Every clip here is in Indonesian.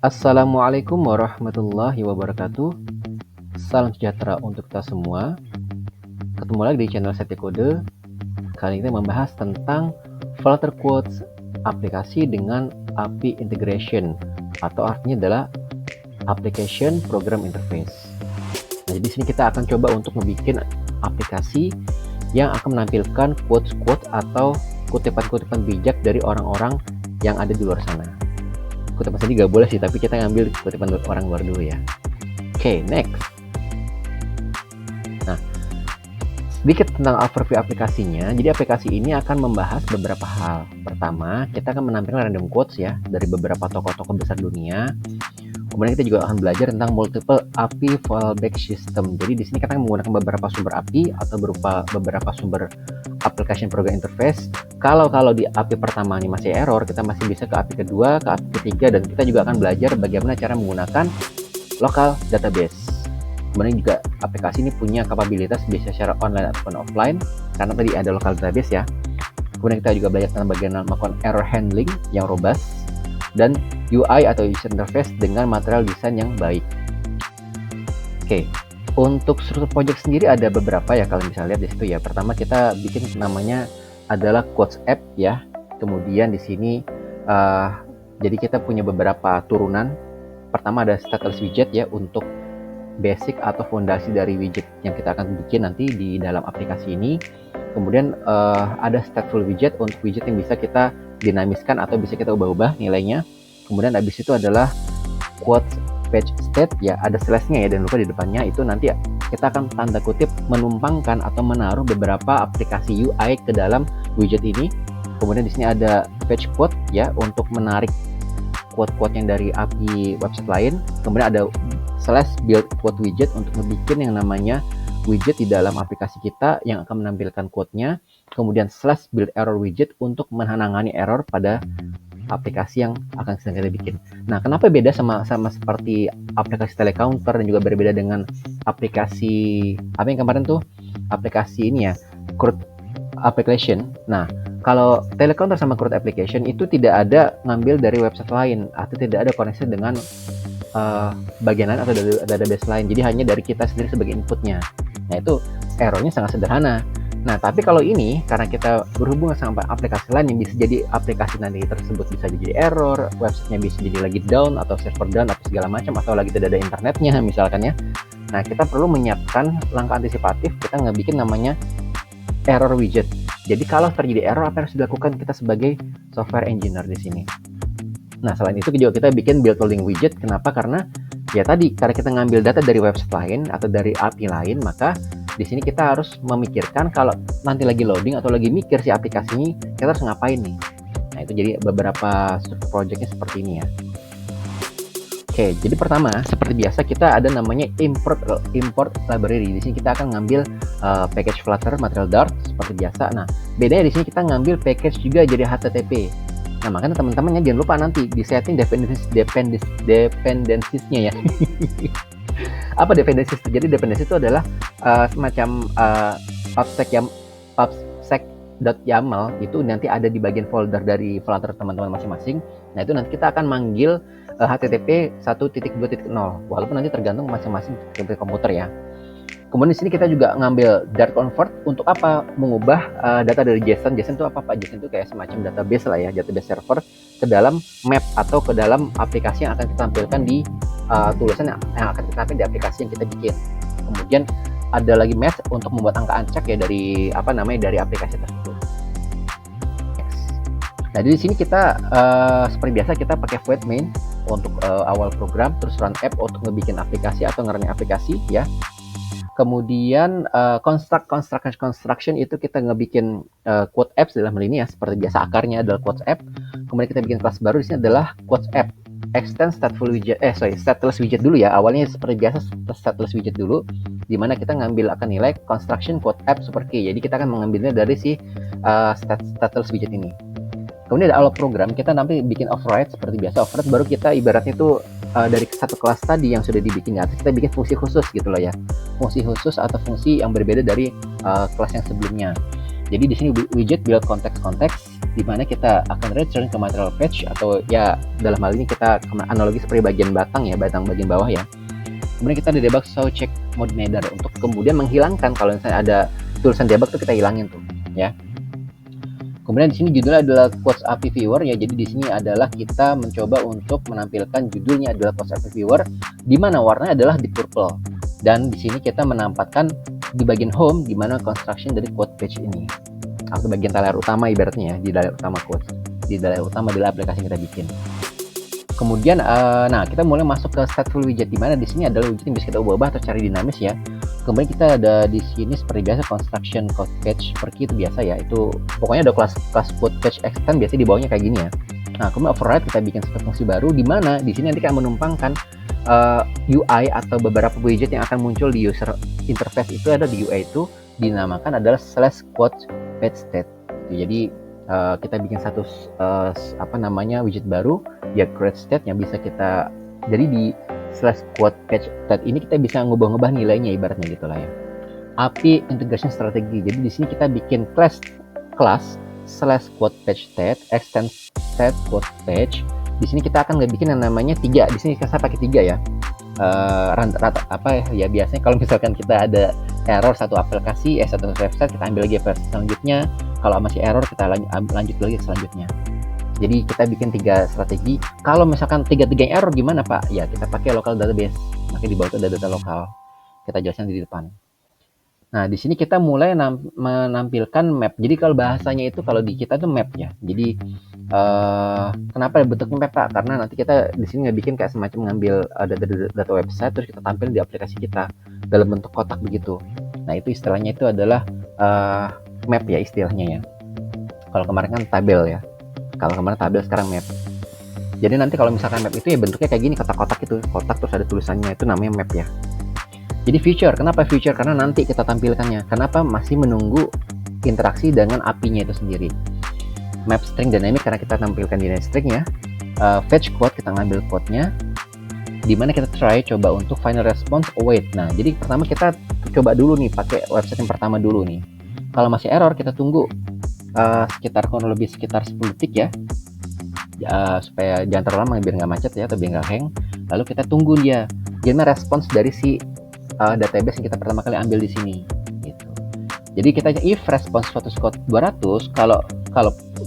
Assalamualaikum warahmatullahi wabarakatuh. Salam sejahtera untuk kita semua. Ketemu lagi di channel Setya Kode. Kali ini kita membahas tentang Flutter Quotes aplikasi dengan API integration, atau artinya adalah application program interface. Nah, di sini kita akan coba untuk membuat aplikasi yang akan menampilkan quotes-quotes atau kutipan-kutipan bijak dari orang-orang yang ada di luar sana. Kutipan sendiri nggak boleh sih, tapi kita ngambil kutipan orang luar dulu ya. Oke, next. Nah, sedikit tentang overview aplikasinya. Jadi aplikasi ini akan membahas beberapa hal. Pertama, kita akan menampilkan random quotes ya dari beberapa tokoh-tokoh besar dunia. Kemudian kita juga akan belajar tentang multiple API fallback system. Jadi di sini kita akan menggunakan beberapa sumber API atau berupa beberapa sumber application program interface. Kalau di API pertama ini masih error, kita masih bisa ke API kedua, ke API ketiga, dan kita juga akan belajar bagaimana cara menggunakan local database. Kemudian juga aplikasi ini punya kapabilitas bisa secara online ataupun offline, karena tadi ada local database ya. Kemudian kita juga belajar tentang bagaimana melakukan error handling yang robust, dan UI atau user interface dengan material desain yang baik. Oke, untuk struktur project sendiri ada beberapa ya, kalian bisa lihat di situ ya. Pertama kita bikin namanya adalah quotes app ya. Kemudian di sini jadi kita punya beberapa turunan. Pertama ada stateless widget ya, untuk basic atau fondasi dari widget yang kita akan bikin nanti di dalam aplikasi ini. Kemudian ada stateful widget untuk widget yang bisa kita dinamiskan atau bisa kita ubah-ubah nilainya. Kemudian habis itu adalah quotes page state ya, ada slash-nya ya, dan lupa di depannya itu nanti kita akan tanda kutip menumpangkan atau menaruh beberapa aplikasi UI ke dalam widget ini. Kemudian di sini ada page quote ya, untuk menarik quote-quote yang dari API website lain. Kemudian ada slash build quote widget untuk membuat yang namanya widget di dalam aplikasi kita yang akan menampilkan quote-nya. Kemudian slash build error widget untuk menangani error pada aplikasi yang akan sedang kita bikin. Nah, kenapa beda sama seperti aplikasi telecounter dan juga berbeda dengan aplikasi apa yang kemarin tuh, aplikasi ini ya, CRUD application. Nah, kalau telecounter sama CRUD application itu tidak ada ngambil dari website lain atau tidak ada koneksi dengan bagian lain atau database lain. Jadi hanya dari kita sendiri sebagai inputnya. Nah, itu errornya sangat sederhana. Nah, tapi kalau ini karena kita berhubungan sama aplikasi lain yang bisa jadi aplikasi nanti tersebut bisa jadi error, websitenya bisa jadi lagi down atau server down atau segala macam, atau lagi tidak ada internetnya misalkan ya. Nah, kita perlu menyiapkan langkah antisipatif. Kita ngebikin namanya error widget. Jadi kalau terjadi error, apa yang harus dilakukan kita sebagai software engineer di sini? Nah, selain itu juga kita bikin build loading widget. Kenapa? Karena ya tadi, karena kita ngambil data dari website lain atau dari API lain, maka di sini kita harus memikirkan kalau nanti lagi loading atau lagi mikir si aplikasi ini, kita harus ngapain nih. Nah, itu jadi beberapa struktur projectnya seperti ini ya. Oke, jadi pertama seperti biasa kita ada namanya import library. Di sini kita akan ngambil package Flutter material Dart seperti biasa. Nah, bedanya di sini kita ngambil package juga jadi HTTP. Nah, makanya teman-teman jangan lupa nanti di setting dependencies-nya ya. Apa dependencies? Jadi dependencies itu adalah semacam pubsec.yaml itu nanti ada di bagian folder dari Flutter teman-teman masing-masing. Nah, itu nanti kita akan manggil HTTP 1.2.0 walaupun nanti tergantung masing-masing komputer ya. Kemudian di sini kita juga ngambil Dart convert untuk apa? Mengubah data dari JSON. JSON itu apa Pak? JSON itu kayak semacam database lah ya, database server ke dalam map atau ke dalam aplikasi yang akan kita tampilkan di tulisan yang akan kita tampilkan di aplikasi yang kita bikin. Kemudian ada lagi match untuk membuat angka ancak ya dari dari aplikasi tersebut. Nah, di sini kita seperti biasa kita pakai void main untuk awal program, terus run app untuk ngebikin aplikasi atau ngerunning aplikasi ya. Kemudian construction itu kita ngebikin quote apps dalam hal ini ya, seperti biasa akarnya adalah quote app. Kemudian kita bikin kelas baru di sini adalah quote app. Extend stateful widget, stateless widget dulu ya. Awalnya seperti biasa stateless widget dulu, dimana kita ngambil akan nilai construction quote app super key. Jadi kita akan mengambilnya dari si stateless widget ini. Kemudian ada awal program, kita nanti bikin override seperti biasa. Override baru kita ibaratnya itu dari satu kelas tadi yang sudah dibikin ya, kita bikin fungsi khusus gitu loh ya. Fungsi khusus atau fungsi yang berbeda dari kelas yang sebelumnya. Jadi di sini widget build konteks di mana kita akan return ke material page, atau ya dalam hal ini kita analogi seperti bagian batang ya, batang bagian bawah ya. Kemudian kita di debug show check mode header untuk kemudian menghilangkan kalau misalnya ada tulisan debug tuh kita hilangin tuh ya. Kemudian di sini judulnya adalah Quotes API Viewer ya. Jadi di sini adalah kita mencoba untuk menampilkan judulnya adalah Quotes API Viewer, di mana warnanya adalah di purple. Dan di sini kita menempatkan di bagian home di mana construction dari quote page ini, atau bagian layar utama ibaratnya ya, di layar utama quotes, di layar utama adalah aplikasi yang kita bikin. Kemudian nah kita mulai masuk ke stateful widget, di mana di sini adalah widget yang bisa kita ubah atau cari dinamis ya. Kemudian kita ada di sini seperti biasa construction code page seperti itu biasa ya. Itu pokoknya ada kelas code page extend biasanya di bawahnya kayak gini ya. Nah, kemudian override kita bikin satu fungsi baru, di mana di sini nanti akan menumpangkan UI atau beberapa widget yang akan muncul di user interface. Itu ada di UI itu dinamakan adalah /quote page state. Jadi kita bikin satu widget baru ya, create state yang bisa kita, jadi di /quote page state ini kita bisa ngubah-ngubah nilainya ibaratnya gitulah ya. API integration strategi. Jadi di sini kita bikin class /quote page state extend state quote page. Di sini kita akan bikin yang namanya 3. Di sini saya pakai 3 ya. Rata ya biasanya kalau misalkan kita ada error satu aplikasi satu website, kita ambil lagi versi selanjutnya. Kalau masih error kita lanjut lagi selanjutnya. Jadi kita bikin 3 strategi. Kalau misalkan 3 error gimana Pak? Ya kita pakai local database. Makanya di bawah itu ada data lokal. Kita jelaskan di depan. Nah, di sini kita mulai menampilkan map. Jadi kalau bahasanya itu kalau di kita itu map ya. Jadi kenapa bentuknya map Pak? Karena nanti kita di sini bikin kayak semacam ngambil data website terus kita tampilin di aplikasi kita dalam bentuk kotak begitu. Nah, itu istilahnya itu adalah map ya istilahnya ya. Kalau kemarin kan tabel ya. Kalau kemarin tabel, sekarang map. Jadi nanti kalau misalkan map itu ya bentuknya kayak gini, kotak-kotak itu. Kotak terus ada tulisannya, itu namanya map ya. Jadi feature, kenapa feature? Karena nanti kita tampilkannya. Kenapa? Masih menunggu interaksi dengan API-nya itu sendiri. Map string dynamic karena kita tampilkan dynamic string ya. Fetch quote, kita ngambil quote-nya. Dimana kita coba untuk final response await. Nah, jadi pertama kita coba dulu nih, pakai website yang pertama dulu nih. Kalau masih error, kita tunggu kurang lebih sekitar 10 detik ya. Supaya jangan terlalu lama biar nggak macet ya, atau biar nggak hang. Lalu kita tunggu dia gimana respons dari si database yang kita pertama kali ambil di sini gitu. Jadi kita if response status code 200,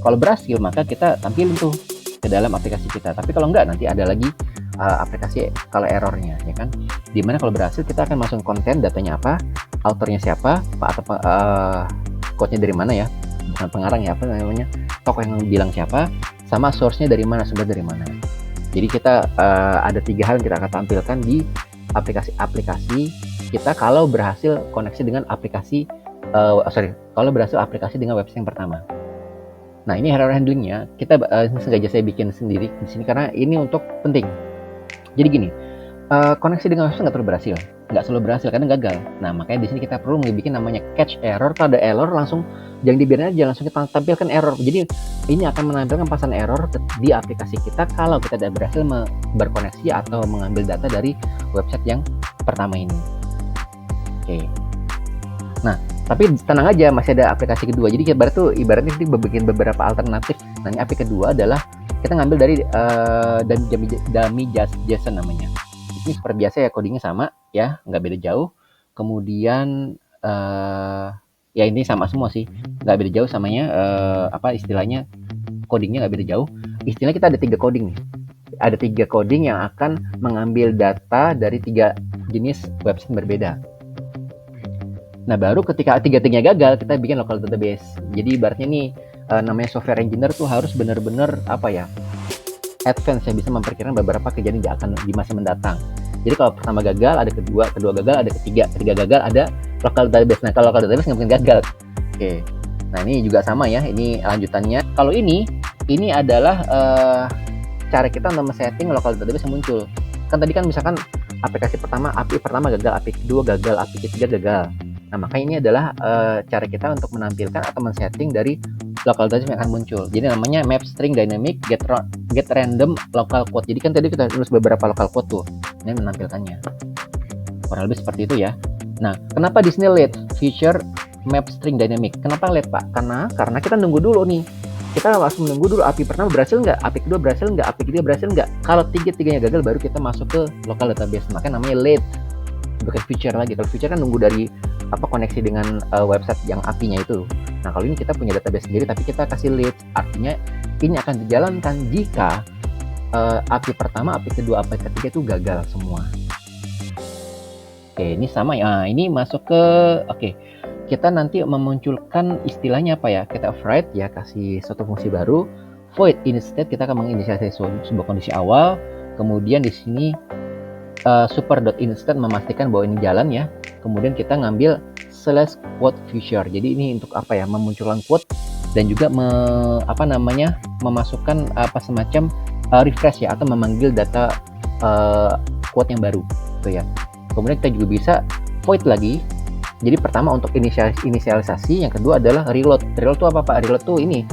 kalau berhasil maka kita tampilin tuh ke dalam aplikasi kita. Tapi kalau enggak nanti ada lagi aplikasi kalau errornya ya kan. Dimana kalau berhasil kita akan masuk konten, datanya apa, authornya siapa, atau code-nya dari mana ya, bukan pengarang ya, apa namanya, tokoh yang bilang siapa, sama source-nya dari mana, sumber dari mana. Jadi kita ada 3 hal yang kita akan tampilkan di aplikasi kita kalau berhasil koneksi dengan aplikasi kalau berhasil aplikasi dengan website yang pertama. Nah, ini error handlingnya kita sengaja saya bikin sendiri di sini karena ini untuk penting. Jadi gini, koneksi dengan website nggak selalu berhasil, kadang gagal. Nah, makanya di sini kita perlu bikin namanya catch error. Kalau ada error langsung jangan dibiarin aja, langsung kita tampilkan error. Jadi ini akan menampilkan pasan error di aplikasi kita kalau kita tidak berhasil berkoneksi atau mengambil data dari website yang pertama ini. Oke. Nah, tapi tenang aja, masih ada aplikasi kedua. Jadi ibaratnya kita bikin beberapa alternatif. Nah, ini aplikasi kedua adalah kita ngambil dari dummy JSON namanya. Ini seperti biasa ya, codingnya sama ya, nggak beda jauh. Kemudian ya ini sama semua sih, nggak beda jauh samanya. Istilahnya codingnya nggak beda jauh. Istilahnya kita ada 3 coding nih. Ada 3 coding yang akan mengambil data dari 3 jenis website berbeda. Nah, baru ketika 3-tiganya gagal, kita bikin local database. Jadi ibaratnya nih namanya software engineer tuh harus benar-benar advance yang bisa memperkirakan beberapa kejadian yang akan di masa mendatang. Jadi kalau pertama gagal, ada kedua gagal, ada ketiga gagal, ada local database. Nah, kalau local database nggak mungkin gagal. Oke. Nah, ini juga sama ya, ini lanjutannya. Kalau ini adalah cara kita untuk men-setting local database yang muncul. Kan tadi kan misalkan aplikasi pertama, API pertama gagal, API kedua gagal, API ketiga gagal. Nah, maka ini adalah cara kita untuk menampilkan atau men-setting dari local database yang akan muncul. Jadi namanya map string dynamic get random local quote. Jadi kan tadi kita tulis beberapa local quote tuh. Ini menampilkannya. Kurang lebih seperti itu ya. Nah, kenapa di sini late feature map string dynamic? Kenapa late Pak? Karena kita nunggu dulu nih kita langsung menunggu dulu API pertama berhasil nggak, API kedua berhasil nggak, API ketiga berhasil nggak. Kalau tiga-tiganya gagal, baru kita masuk ke local database. Makanya namanya late, bukan feature lagi. Kalau feature kan nunggu dari koneksi dengan website yang API-nya itu. Nah, kalau ini kita punya database sendiri, tapi kita kasih late. Artinya ini akan dijalankan jika API pertama, API kedua, API ketiga itu gagal semua. Oke, ini sama ya. Ini masuk ke kita nanti memunculkan istilahnya apa ya? Kita override ya, kasih suatu fungsi baru. Void instead kita akan menginisialisasi sebuah kondisi awal. Kemudian di sini super.instead memastikan bahwa ini jalan ya. Kemudian kita ngambil /quote future. Jadi ini untuk apa ya? Memunculkan quote dan juga memasukkan semacam refresh ya, atau memanggil data quote yang baru gitu ya. Kemudian kita juga bisa void lagi. Jadi pertama untuk inisialisasi, yang kedua adalah reload. Reload itu apa Pak? Reload tuh ini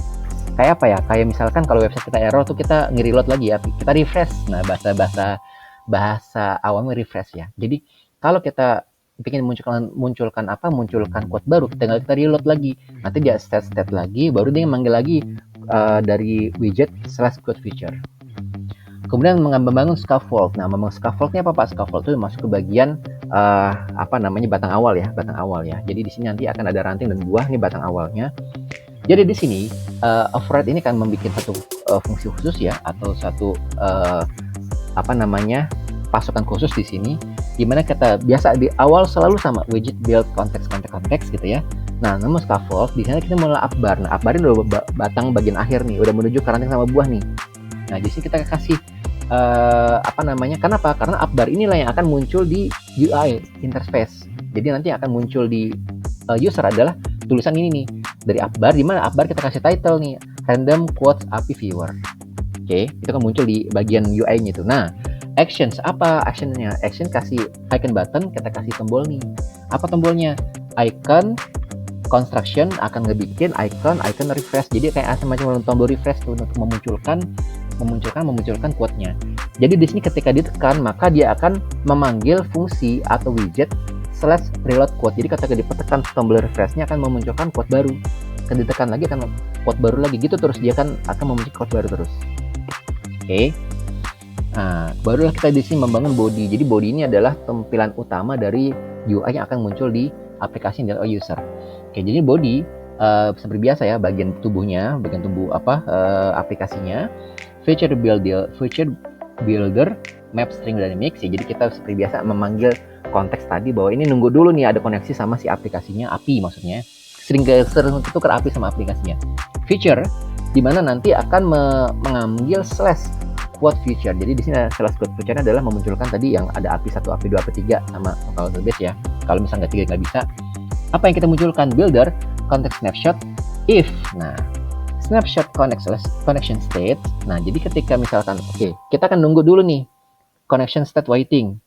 kayak apa ya? Kayak misalkan kalau website kita error tuh kita nge-reload lagi ya. Kita refresh. Nah, bahasa awamnya refresh ya. Jadi kalau kita ingin munculkan quote baru, tinggal kita reload lagi. Nanti dia state lagi, baru dia manggil lagi dari widget /quote feature. Kemudian membangun scaffold. Nah, membangun scaffoldnya apa Pak? Scaffold itu masuk ke bagian batang awal ya. Jadi di sini nanti akan ada ranting dan buah, ini batang awalnya. Jadi di sini override ini akan membuat satu fungsi khusus ya, atau satu pasukan khusus di sini, dimana kita biasa di awal selalu sama widget build konteks gitu ya. Nah, namun scaffold di sana kita mulai upbar. Nah, upbar ini udah batang bagian akhir nih, udah menuju ke ranting sama buah nih. Nah, di sini kita kasih kenapa? Karena upbar inilah yang akan muncul di UI interface. Jadi nanti akan muncul di user adalah tulisan ini nih dari upbar, di mana upbar kita kasih title nih, random quotes API viewer. Oke, itu kan muncul di bagian UI-nya itu. Nah, actions apa actionnya? Action kasih icon button, kita kasih tombol nih. Apa tombolnya? Icon construction akan ngebikin icon refresh. Jadi kayak semacam tombol refresh tuh untuk memunculkan quote-nya. Jadi di sini ketika ditekan, maka dia akan memanggil fungsi atau widget /reload quote. Jadi ketika ditekan tombol refresh-nya akan memunculkan quote baru. Ketika ditekan lagi akan quote baru lagi, gitu terus dia akan memunculkan quote baru terus. Oke. Nah, barulah kita di sini membangun body. Jadi body ini adalah tampilan utama dari UI yang akan muncul di aplikasi yang oleh user. Oke, jadi body seperti biasa ya, bagian tubuh aplikasinya. Feature builder map string dynamics ya. Jadi kita seperti biasa memanggil konteks tadi bahwa ini nunggu dulu nih ada koneksi sama si aplikasinya, API maksudnya. Sering tukar API sama aplikasinya. Feature di mana nanti akan mengambil /quote feature. Jadi di sini /quote feature adalah memunculkan tadi yang ada API 1, API 2, API 3 sama local database ya. Kalau misalnya nggak bisa, apa yang kita munculkan? Builder context snapshot if. Nah, snapshot connection state. Nah, jadi ketika misalkan kita akan nunggu dulu nih connection state waiting.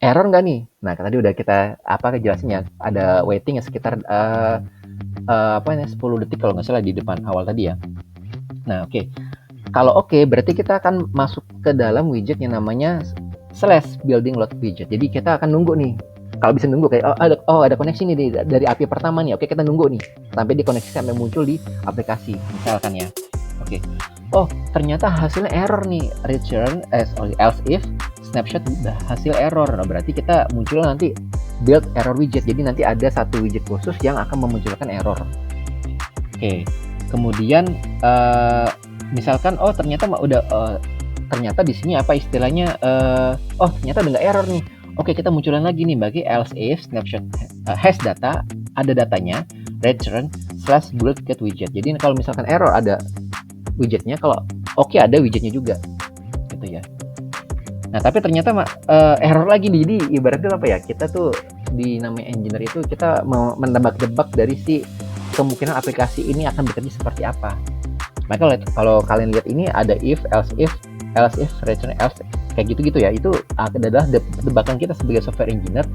Error nggak nih? Nah, tadi udah kita jelasinnya, ada waiting sekitar 10 detik kalau nggak salah di depan awal tadi ya. Nah, kalau berarti kita akan masuk ke dalam widget yang namanya /building load widget. Jadi kita akan nunggu nih. Kalau bisa nunggu kayak ada koneksi nih dari API pertama nih. Kita nunggu nih sampai dikoneksi sampai muncul di aplikasi misalkan ya. Ternyata hasilnya error nih. Return else if snapshot hasil error. Nah, berarti kita muncul nanti build error widget. Jadi nanti ada satu widget khusus yang akan memunculkan error. Kemudian misalkan ternyata di sini apa istilahnya ternyata udah nggak error nih. Kita munculin lagi nih bagi else if snapshot has data, ada datanya, return /build get widget. Jadi kalau misalkan error ada widgetnya, kalau ada widgetnya juga gitu ya. Nah, tapi ternyata error lagi nih. Jadi ibaratnya apa ya, kita tuh di namanya engineer itu kita mau menebak-nebak dari si kemungkinan aplikasi ini akan bekerja seperti apa. Maka kalau kalian lihat ini ada if, else if, return else, kayak gitu-gitu ya. Itu adalah tebakan kita sebagai software engineer.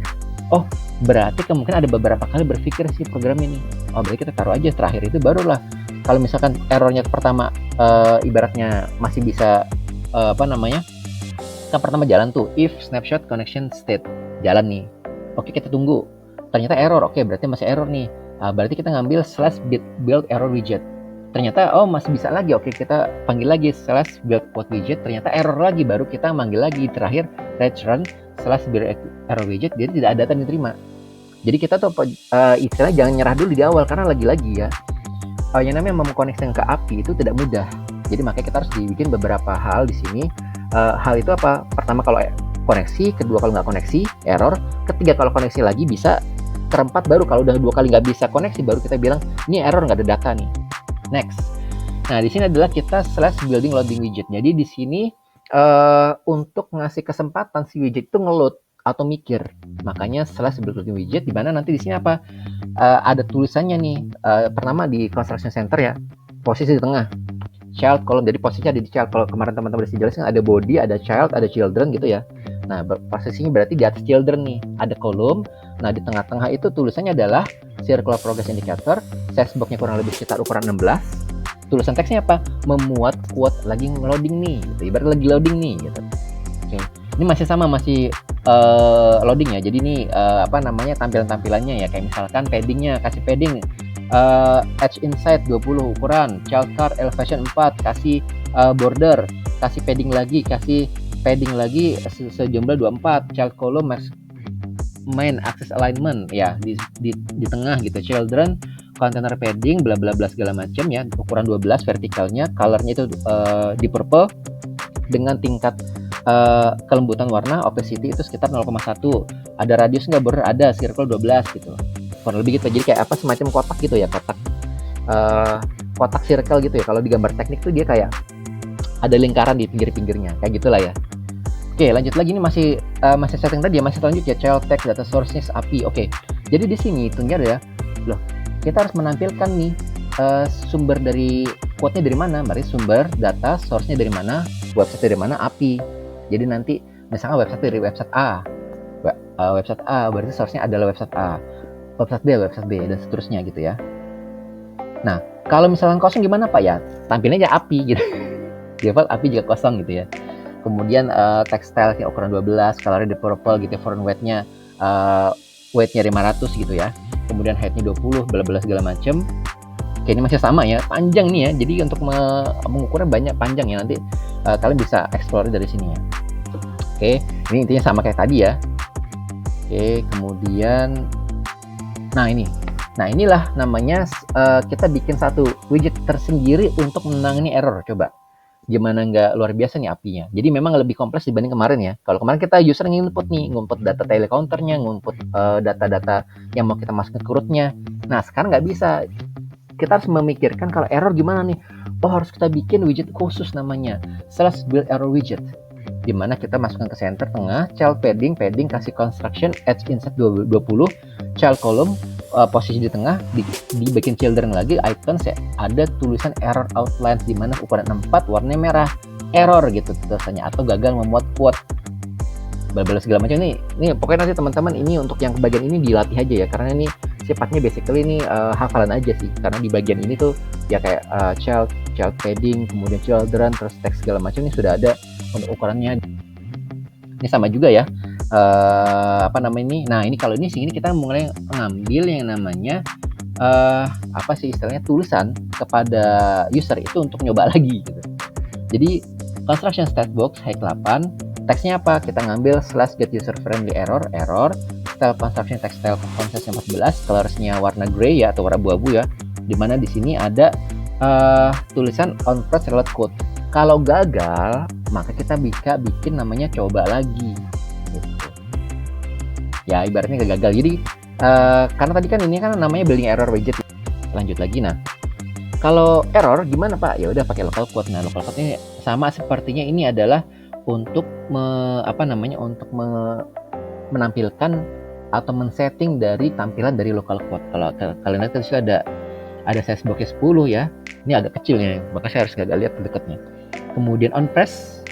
Berarti kemungkinan ada beberapa kali berpikir si program ini. Berarti kita taruh aja terakhir itu, barulah kalau misalkan errornya pertama ibaratnya masih bisa kan pertama jalan tuh if snapshot connection state jalan nih. Kita tunggu. Ternyata error. Berarti masih error nih. Berarti kita ngambil /build error widget. ternyata masih bisa lagi. Oke, kita panggil lagi slash build quote widget, ternyata error lagi, baru kita manggil lagi terakhir return slash build error widget, jadi tidak ada data yang diterima. Jadi kita tuh istilahnya jangan nyerah dulu di awal, karena lagi-lagi ya yang namanya mengkoneksikan ke API itu tidak mudah. Jadi makanya kita harus dibikin beberapa hal di sini. Hal itu apa? Pertama kalau koneksi, kedua kalau nggak koneksi error, ketiga kalau koneksi lagi bisa, keempat baru kalau udah 2 kali nggak bisa koneksi baru kita bilang ini error, nggak ada data nih. Next. Nah, di sini adalah kita slash building loading widget. Jadi di sini untuk ngasih kesempatan si widget itu ngeload atau mikir. Makanya slash build loading widget, di mana nanti di sini apa? Ada tulisannya nih. Pertama di construction center ya, posisi di tengah. Child column, jadi posisinya ada di child. Kalau kemarin teman-teman udah dijelasin ada body, ada child, ada children gitu ya. Nah, posisinya berarti di atas children nih, ada kolom. Nah, di tengah-tengah itu tulisannya adalah circular progress indicator. Size box-nya kurang lebih sekitar ukuran 16. Tulisan teksnya apa? Memuat quote lagi loading nih, gitu. Ibarat lagi loading nih, gitu. Oke. Ini masih sama, masih loading ya. Jadi ini tampilan-tampilannya ya, kayak misalkan paddingnya, kasih padding edge inside 20 ukuran, child card elevation 4, kasih border, kasih padding lagi sejumlah 24, child column main axis alignment ya di tengah gitu, children container padding bla bla bla segala macam ya, ukuran 12 vertikalnya, colornya itu di purple dengan tingkat kelembutan warna opacity itu sekitar 0,1, ada radius nggak, border ada, circle 12 gitu kurang lebih gitu. Jadi kayak apa, semacam kotak gitu ya, kotak circle gitu ya. Kalau di gambar teknik tuh dia kayak ada lingkaran di pinggir-pinggirnya kayak gitulah ya. Oke, lanjut lagi, ini masih setting tadi ya, masih lanjut ya, child text data sources API. Oke, jadi di sini hitungnya ya, loh kita harus menampilkan nih sumber dari quote-nya dari mana, berarti sumber data source-nya dari mana, website dari mana, API. Jadi nanti misalnya website dari website A, berarti source-nya adalah website A, website B, dan seterusnya gitu ya. Nah, kalau misalnya kosong gimana Pak ya? Tampilnya aja API gitu. Default API juga kosong gitu ya. Kemudian textile yang ukuran 12, colornya di purple gitu, font weight-nya 500 gitu ya. Kemudian height-nya 20, bla bla segala macam. Oke, ini masih sama ya, panjang nih ya. Jadi untuk mengukurnya banyak, panjang ya, nanti kalian bisa explore dari sini ya. Oke, ini intinya sama kayak tadi ya. Oke, kemudian nah inilah namanya kita bikin satu widget tersendiri untuk menangani error. Coba gimana nggak luar biasa nih API-nya. Jadi memang lebih kompleks dibanding kemarin ya. Kalau kemarin kita user ngumput data telecounternya, ngumput data-data yang mau kita masukin ke root-nya. Nah, sekarang nggak bisa. Kita harus memikirkan kalau error gimana nih. Oh, harus kita bikin widget khusus namanya slash build error widget. Dimana kita masukkan ke center tengah, child padding kasih construction, edge inside 20, child column posisi di tengah, dibikin children lagi, icons ya, ada tulisan error outlines di mana ukuran 4, warnanya merah, error gitu tulisannya, atau gagal memuat quote, bla-bla segala macam. Ini pokoknya nanti teman-teman ini untuk yang bagian ini dilatih aja ya, karena ini sifatnya basically ini hafalan aja sih, karena di bagian ini tuh ya kayak child padding, kemudian children, terus text segala macam ini sudah ada untuk ukurannya. Ini sama juga ya. Nah ini kalau ini kita mulai ngambil yang namanya istilahnya tulisan kepada user itu untuk nyoba lagi gitu. Jadi construction state box height 8, teksnya apa, kita ngambil slash get user friendly error, style construction textile concept 14, colorsnya warna gray ya atau warna abu-abu ya, dimana di sini ada tulisan on press reload code. Kalau gagal maka kita bisa bikin namanya coba lagi gitu. Ya ibaratnya gagal. Jadi karena tadi kan ini kan namanya building error widget. Lanjut lagi. Nah, kalau error gimana Pak? Ya udah pakai local quote. Nah, local quote ini sama sepertinya ini adalah untuk menampilkan atau men-setting dari tampilan dari local quote. Kalau kalian lihat tadi ada size box 10 ya. Ini agak kecil ya, maka saya harus gagal lihat dekatnya. Kemudian on press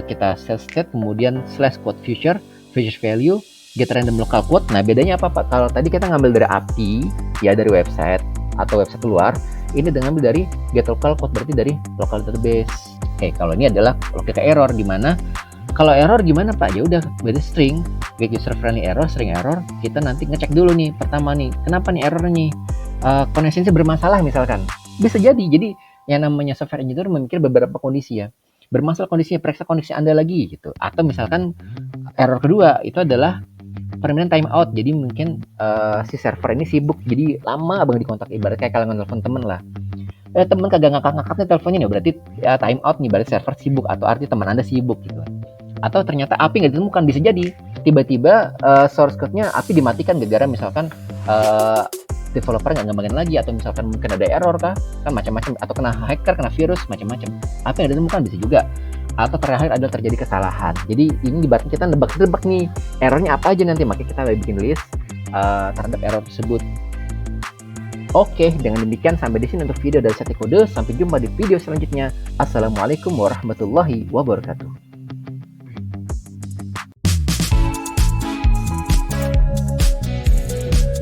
kita set state, kemudian slash quote future value, get random local quote. Nah, bedanya apa Pak? Kalau tadi kita ngambil dari API ya, dari website atau website luar, ini ngambil dari get local quote, berarti dari local database. Oke, kalau ini adalah logika error, di mana kalau error gimana Pak? Ya udah, berarti string get user friendly error, string error. Kita nanti ngecek dulu nih, pertama nih, kenapa nih error nih? Koneksinya bermasalah misalkan. Bisa jadi. Jadi yang namanya software engineer memikir beberapa kondisi ya. Bermasalah kondisinya, periksa kondisi Anda lagi gitu. Atau misalkan error kedua itu adalah permintaan time out. Jadi mungkin si server ini sibuk, jadi lama banget dikontak. Ibarat kayak kalian nelfon temen lah. Temen kagak ngangkat-ngangkat nih teleponnya nih, berarti ya time out nih, berarti server sibuk atau arti teman Anda sibuk gitu. Atau ternyata api nggak ditemukan, bisa jadi tiba-tiba source code-nya api dimatikan gara-gara misalkan developer nggak ngembangin lagi, atau misalkan mungkin ada error kan macam-macam, atau kena hacker, kena virus, macam-macam. Api nggak ditemukan, bisa juga. Atau terakhir adalah terjadi kesalahan. Jadi ini ibaratnya kita nebak-nebak nih errornya apa aja nanti, makanya kita bikin list terhadap error tersebut. Oke, dengan demikian sampai di sini untuk video dari Sate Kode. Sampai jumpa di video selanjutnya. Assalamualaikum warahmatullahi wabarakatuh.